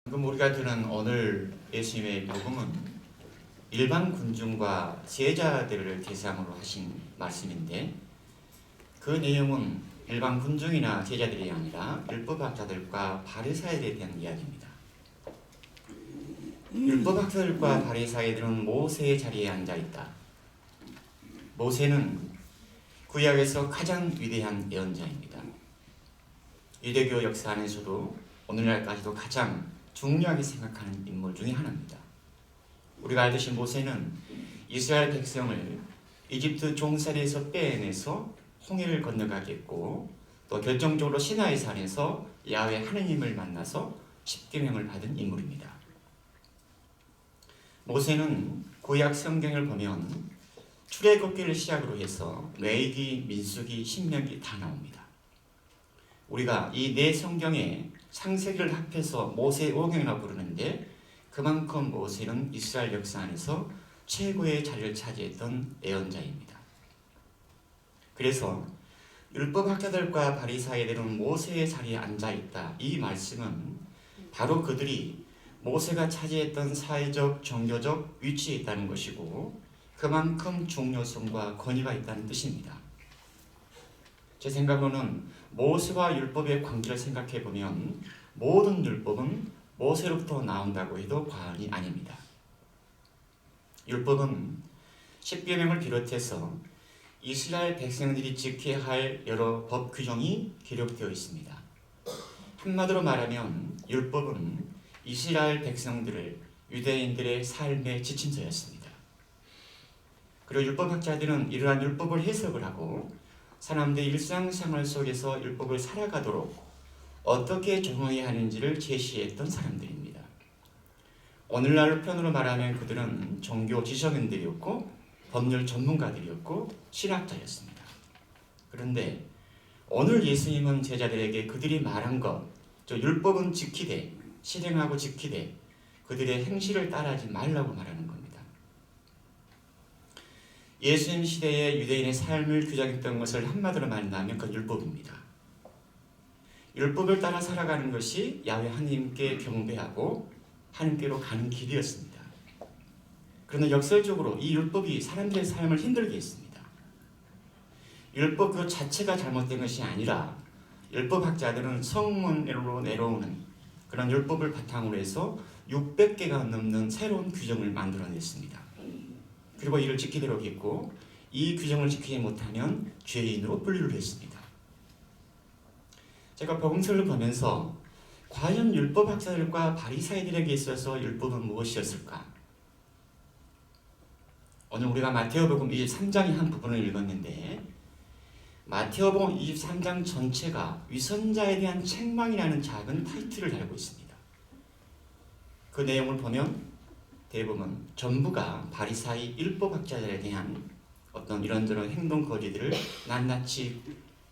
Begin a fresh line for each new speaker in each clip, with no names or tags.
그럼 우리가 들은 오늘 예수님의 복음은 일반 군중과 제자들을 대상으로 하신 말씀인데, 그 내용은 일반 군중이나 제자들이 아니라 율법학자들과 바리사이들에 대한 이야기입니다. 율법학자들과 바리사이들은 모세의 자리에 앉아있다. 모세는 구약에서 가장 위대한 예언자입니다. 유대교 역사 안에서도 오늘날까지도 가장 중요하게 생각하는 인물 중에 하나입니다. 우리가 알듯이 모세는 이스라엘 백성을 이집트 종살이에서 빼내서 홍해를 건너가게 했고, 또 결정적으로 시나이 산에서 야훼 하느님을 만나서 십계명을 받은 인물입니다. 모세는 구약 성경을 보면 출애굽기를 시작으로 해서 레위기, 민수기, 신명기 다 나옵니다. 우리가 이 네 성경에 창세기를 합해서 모세오경이라고 부르는데, 그만큼 모세는 이스라엘 역사 안에서 최고의 자리를 차지했던 예언자입니다. 그래서 율법학자들과 바리사이들은 모세의 자리에 앉아있다, 이 말씀은 바로 그들이 모세가 차지했던 사회적, 종교적 위치에 있다는 것이고, 그만큼 중요성과 권위가 있다는 뜻입니다. 제 생각으로는 모세와 율법의 관계를 생각해 보면 모든 율법은 모세로부터 나온다고 해도 과언이 아닙니다. 율법은 십계명을 비롯해서 이스라엘 백성들이 지켜야 할 여러 법 규정이 기록되어 있습니다. 한마디로 말하면 율법은 이스라엘 백성들을 유대인들의 삶의 지침서였습니다. 그리고 율법학자들은 이러한 율법을 해석을 하고 사람들의 일상생활 속에서 율법을 살아가도록 어떻게 적용해야 하는지를 제시했던 사람들입니다. 오늘날 편으로 말하면 그들은 종교 지성인들이었고 법률 전문가들이었고 신학자였습니다. 그런데 오늘 예수님은 제자들에게 그들이 말한 것, 저 율법은 지키되, 실행하고 지키되 그들의 행실을 따라하지 말라고 말하는 겁니다. 예수님 시대의 유대인의 삶을 규정했던 것을 한마디로 말한다면 그건 율법입니다. 율법을 따라 살아가는 것이 야훼 하나님께 경배하고 하나님께로 가는 길이었습니다. 그러나 역설적으로 이 율법이 사람들의 삶을 힘들게 했습니다. 율법 그 자체가 잘못된 것이 아니라 율법학자들은 성문으로 내려오는 그런 율법을 바탕으로 해서 600개가 넘는 새로운 규정을 만들어냈습니다. 그리고 이를 지키도록 했고, 이 규정을 지키지 못하면 죄인으로 분류를 했습니다. 제가 복음서를 보면서 과연 율법학자들과 바리사이들에게 있어서 율법은 무엇이었을까? 오늘 우리가 마태복음 23장의 한 부분을 읽었는데, 마태복음 23장 전체가 위선자에 대한 책망이라는 작은 타이틀을 달고 있습니다. 그 내용을 보면 대부분 전부가 바리사이 율법학자들에 대한 어떤 이런저런 행동 거지들을 낱낱이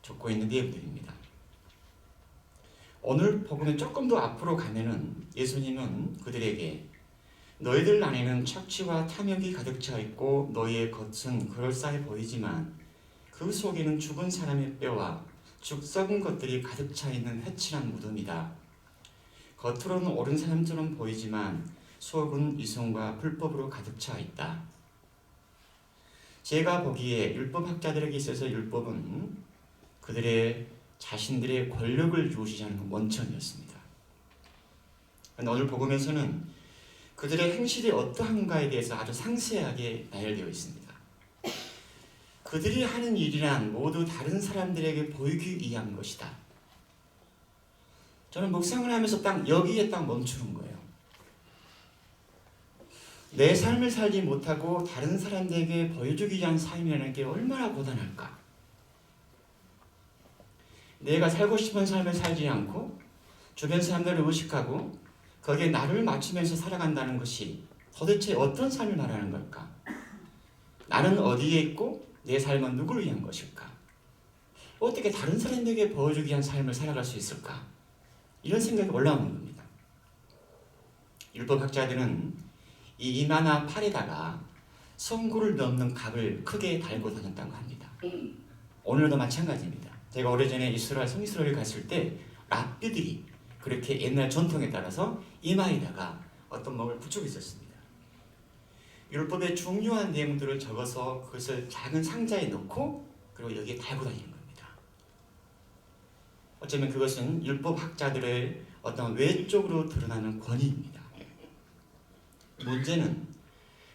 적고 있는 내용들입니다. 오늘 복음에 조금 더 앞으로 가면은 예수님은 그들에게 너희들 안에는 착취와 탐욕이 가득 차 있고 너희의 겉은 그럴싸해 보이지만 그 속에는 죽은 사람의 뼈와 죽 썩은 것들이 가득 차 있는 회칠한 무덤이다. 겉으로는 옳은 사람처럼 보이지만 속은 이성과 불법으로 가득 차 있다. 제가 보기에 율법학자들에게 있어서 율법은 그들의 자신들의 권력을 유지하는 원천이었습니다. 오늘 복음에서는 그들의 행실이 어떠한가에 대해서 아주 상세하게 나열되어 있습니다. 그들이 하는 일이란 모두 다른 사람들에게 보이기 위한 것이다. 저는 묵상을 하면서 여기에 멈추는 거예요. 내 삶을 살지 못하고 다른 사람들에게 보여주기 위한 삶이라는 게 얼마나 고단할까? 내가 살고 싶은 삶을 살지 않고 주변 사람들을 의식하고 거기에 나를 맞추면서 살아간다는 것이 도대체 어떤 삶을 말하는 걸까? 나는 어디에 있고 내 삶은 누구를 위한 것일까? 어떻게 다른 사람들에게 보여주기 위한 삶을 살아갈 수 있을까? 이런 생각이 올라오는 겁니다. 율법학자들은 이 이마나 팔에다가 성구를 넘는 갑을 크게 달고 다녔다고 합니다. 오늘도 마찬가지입니다. 제가 오래전에 이스라엘 성지순례를 갔을 때 랍비들이 그 그렇게 옛날 전통에 따라서 이마에다가 어떤 몸을 붙이고 있었습니다. 율법의 중요한 내용들을 적어서 그것을 작은 상자에 넣고 그리고 여기에 달고 다니는 겁니다. 어쩌면 그것은 율법학자들의 어떤 외적으로 드러나는 권위입니다. 문제는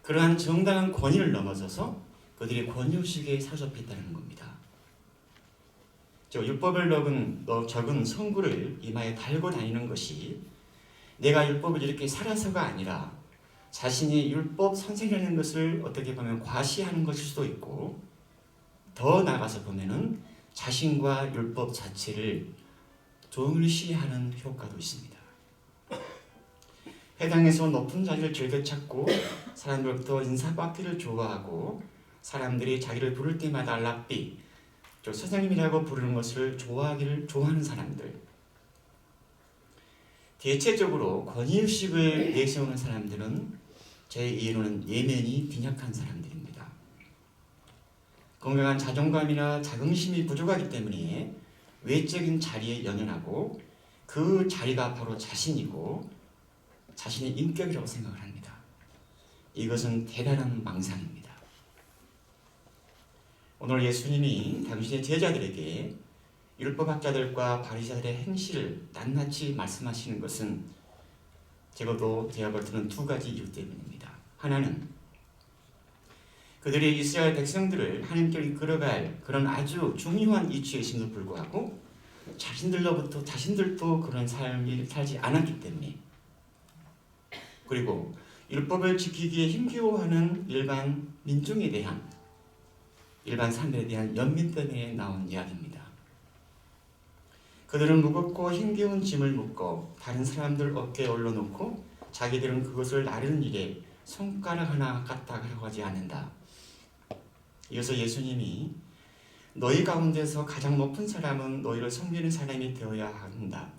그러한 정당한 권위를 넘어서서 그들의 권위의식에 사로잡혔다는 겁니다. 율법을 적은 성구를 이마에 달고 다니는 것이 내가 율법을 이렇게 살아서가 아니라 자신이 율법 선생이라는 것을 어떻게 보면 과시하는 것일 수도 있고, 더 나아가서 보면은 자신과 율법 자체를 동일시하는 효과도 있습니다. 회당에서 높은 자리를 즐겨 찾고 사람들부터 인사받기를 좋아하고 사람들이 자기를 부를 때마다 랍비, 선생님이라고 부르는 것을 좋아하는 사람들, 대체적으로 권위의식을 내세우는 사람들은 제 이해로는 예면이 빈약한 사람들입니다. 건강한 자존감이나 자긍심이 부족하기 때문에 외적인 자리에 연연하고 그 자리가 바로 자신이고 자신의 인격이라고 생각을 합니다. 이것은 대단한 망상입니다. 오늘 예수님이 당신의 제자들에게 율법학자들과 바리새인들의 행실을 낱낱이 말씀하시는 것은 제가 볼 때는 두 가지 이유 때문입니다. 하나는 그들이 이스라엘 백성들을 하나님께로 이끌어갈 그런 아주 중요한 이치에 있음에도 불구하고 자신들도 그런 삶을 살지 않았기 때문에, 그리고 율법을 지키기에 힘겨워하는 일반 민중에 대한, 일반 사람들에 대한 연민 때문에 나온 이야기입니다. 그들은 무겁고 힘겨운 짐을 묶고 다른 사람들 어깨에 올려놓고 자기들은 그것을 나르는 일에 손가락 하나 까딱하려고 하지 않는다. 이어서 예수님이 너희 가운데서 가장 높은 사람은 너희를 섬기는 사람이 되어야 한다.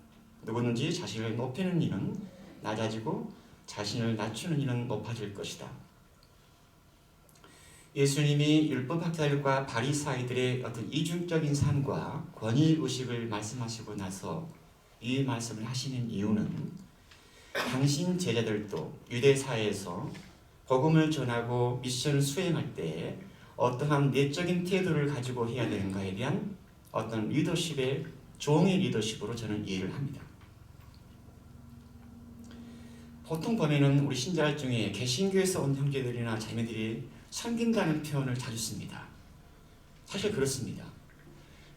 누구든지 자신을 높이는 이는 낮아지고 자신을 낮추는 이는 높아질 것이다. 예수님이 율법학자들과 바리새인들의 어떤 이중적인 삶과 권위의식을 말씀하시고 나서 이 말씀을 하시는 이유는 당신 제자들도 유대사회에서 복음을 전하고 미션을 수행할 때 어떠한 내적인 태도를 가지고 해야 되는가에 대한 어떤 리더십의, 종의 리더십으로 저는 이해를 합니다. 보통 보면은 우리 신자들 중에 개신교에서 온 형제들이나 자매들이 섬긴다는 표현을 자주 씁니다. 사실 그렇습니다.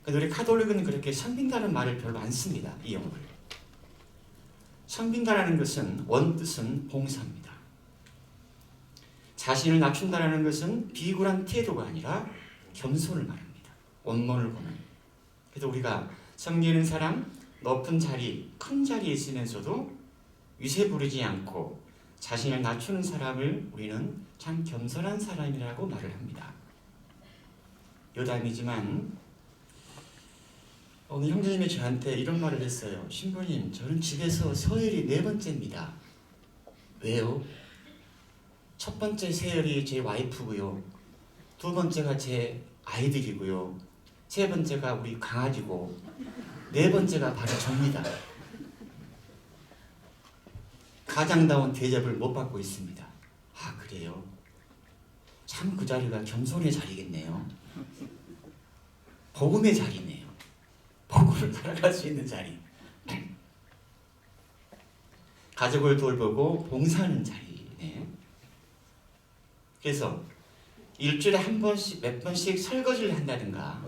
근데 우리 카톨릭은 그렇게 섬긴다는 말을 별로 안 씁니다. 이 용어를. 섬긴다라는 것은 원뜻은 봉사입니다. 자신을 낮춘다라는 것은 비굴한 태도가 아니라 겸손을 말합니다. 원문을 보면. 그래서 우리가 섬기는 사람, 높은 자리, 큰 자리에 있으면서도 위세 부리지 않고 자신을 낮추는 사람을 우리는 참 겸손한 사람이라고 말을 합니다. 여담이지만 오늘 형제님이 저한테 이런 말을 했어요. 신부님, 저는 집에서 서열이 4번째입니다. 왜요? 첫 번째 서열이 제 와이프고요. 두 번째가 제 아이들이고요. 세 번째가 우리 강아지고 네 번째가 바로 저입니다. 가장다운 대접을 못 받고 있습니다. 아, 그래요? 참 그 자리가 겸손의 자리겠네요. 복음의 자리네요. 복음을 살아갈 수 있는 자리. 가족을 돌보고 봉사하는 자리네. 그래서 일주일에 한 번씩, 몇 번씩 설거지를 한다든가,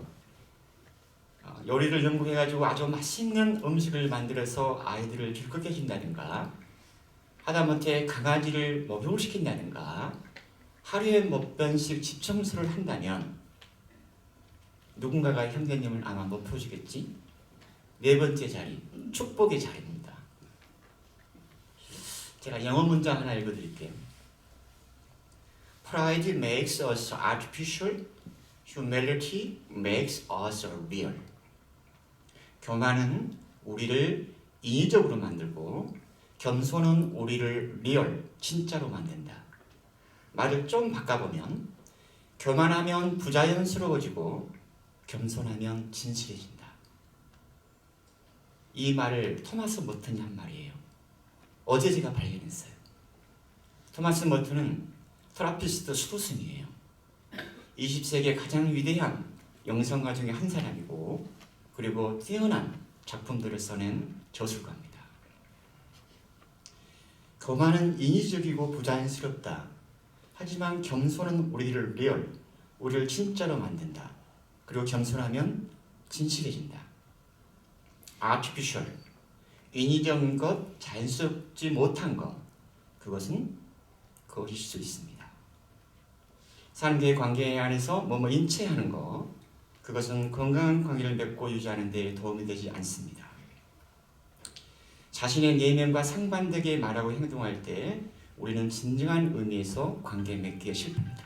요리를 연구해가지고 아주 맛있는 음식을 만들어서 아이들을 즐겁게 해준다든가, 하다못해 강아지를 목욕을 시킨다든가, 하루에 몇 번씩 집 청소를 한다면 누군가가 형제님을 아마 높여주겠지? 4번째 자리, 축복의 자리입니다. 제가 영어 문장 하나 읽어드릴게요. Pride makes us artificial, humility makes us real. 교만은 우리를 인위적으로 만들고 겸손은 우리를 리얼, 진짜로 만든다. 말을 좀 바꿔보면 교만하면 부자연스러워지고 겸손하면 진실해진다. 이 말을 토마스 머튼이 한 말이에요. 어제 제가 발견했어요. 토마스 머튼은 트라피스트 수도승이에요. 20세기의 가장 위대한 영성가 중에 한 사람이고, 그리고 뛰어난 작품들을 써낸 저술가입니다. 교만은 인위적이고 부자연스럽다. 하지만 겸손은 우리를 리얼, 우리를 진짜로 만든다. 그리고 겸손하면 진실해진다. artificial, 인위적인 것, 자연스럽지 못한 것, 그것은 거짓일 수 있습니다. 사람과의 관계 안에서 뭐뭐 인체하는 것, 그것은 건강한 관계를 맺고 유지하는 데 도움이 되지 않습니다. 자신의 내면과 상반되게 말하고 행동할 때 우리는 진정한 의미에서 관계 맺기에 실패합니다.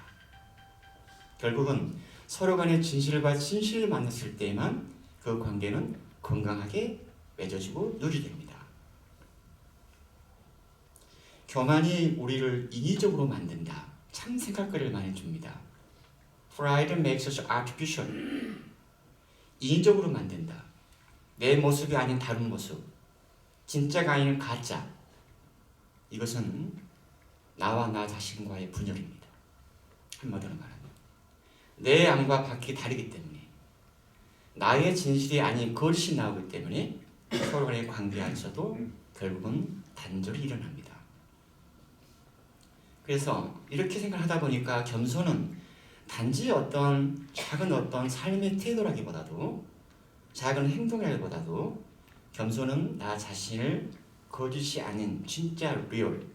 결국은 서로 간의 진실과 진실을 만났을 때에만 그 관계는 건강하게 맺어지고 유지됩니다. 교만이 우리를 인위적으로 만든다. 참 생각거리를 많이 줍니다. Pride makes us artificial. 인위적으로 만든다. 내 모습이 아닌 다른 모습. 진짜가 아닌 가짜. 이것은 나와 나 자신과의 분열입니다. 한마디로 말하면 내 안과 밖이 다르기 때문에, 나의 진실이 아닌 거짓이 나오기 때문에 서로 간의 관계 안에서도 결국은 단절이 일어납니다. 그래서 이렇게 생각하다 보니까 겸손은 단지 작은 어떤 삶의 태도라기보다도, 작은 행동이라기보다도 겸손은 나 자신을 거짓이 아닌 진짜 리얼,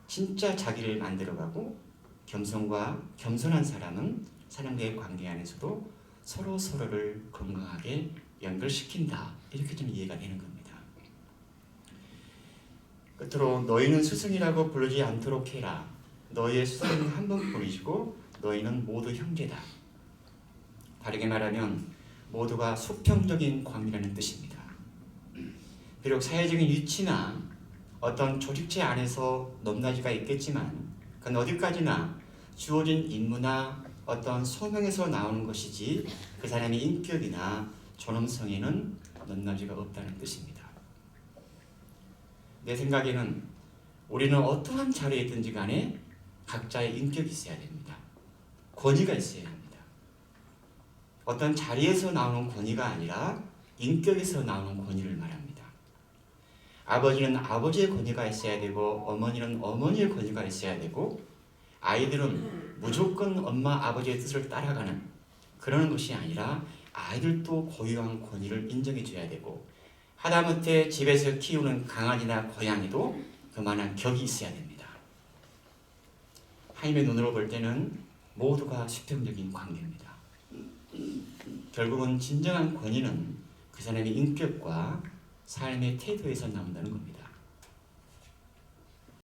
진짜 자기를 만들어가고, 겸손한 사람은 사람과의 관계 안에서도 서로를 건강하게 연결시킨다. 이렇게 좀 이해가 되는 겁니다. 끝으로 너희는 스승이라고 부르지 않도록 해라. 너희의 스승은 한 분뿐이시고 너희는 모두 형제다. 다르게 말하면 모두가 수평적인 관계라는 뜻입니다. 비록 사회적인 위치나 어떤 조직체 안에서 높낮이가 있겠지만 그건 어디까지나 주어진 임무나 어떤 소명에서 나오는 것이지 그 사람의 인격이나 존엄성에는 높낮이가 없다는 뜻입니다. 내 생각에는 우리는 어떠한 자리에 있든지 간에 각자의 인격이 있어야 됩니다. 권위가 있어야 합니다. 어떤 자리에서 나오는 권위가 아니라 인격에서 나오는 권위를 말합니다. 아버지는 아버지의 권위가 있어야 되고, 어머니는 어머니의 권위가 있어야 되고, 아이들은 무조건 엄마 아버지의 뜻을 따라가는 그런 것이 아니라 아이들도 고유한 권위를 인정해 줘야 되고, 하다못해 집에서 키우는 강아지나 고양이도 그만한 격이 있어야 됩니다. 하나님의 눈으로 볼 때는 모두가 수평적인 관계입니다. 결국은 진정한 권위는 그 사람의 인격과 삶의 태도에서 나온다는 겁니다.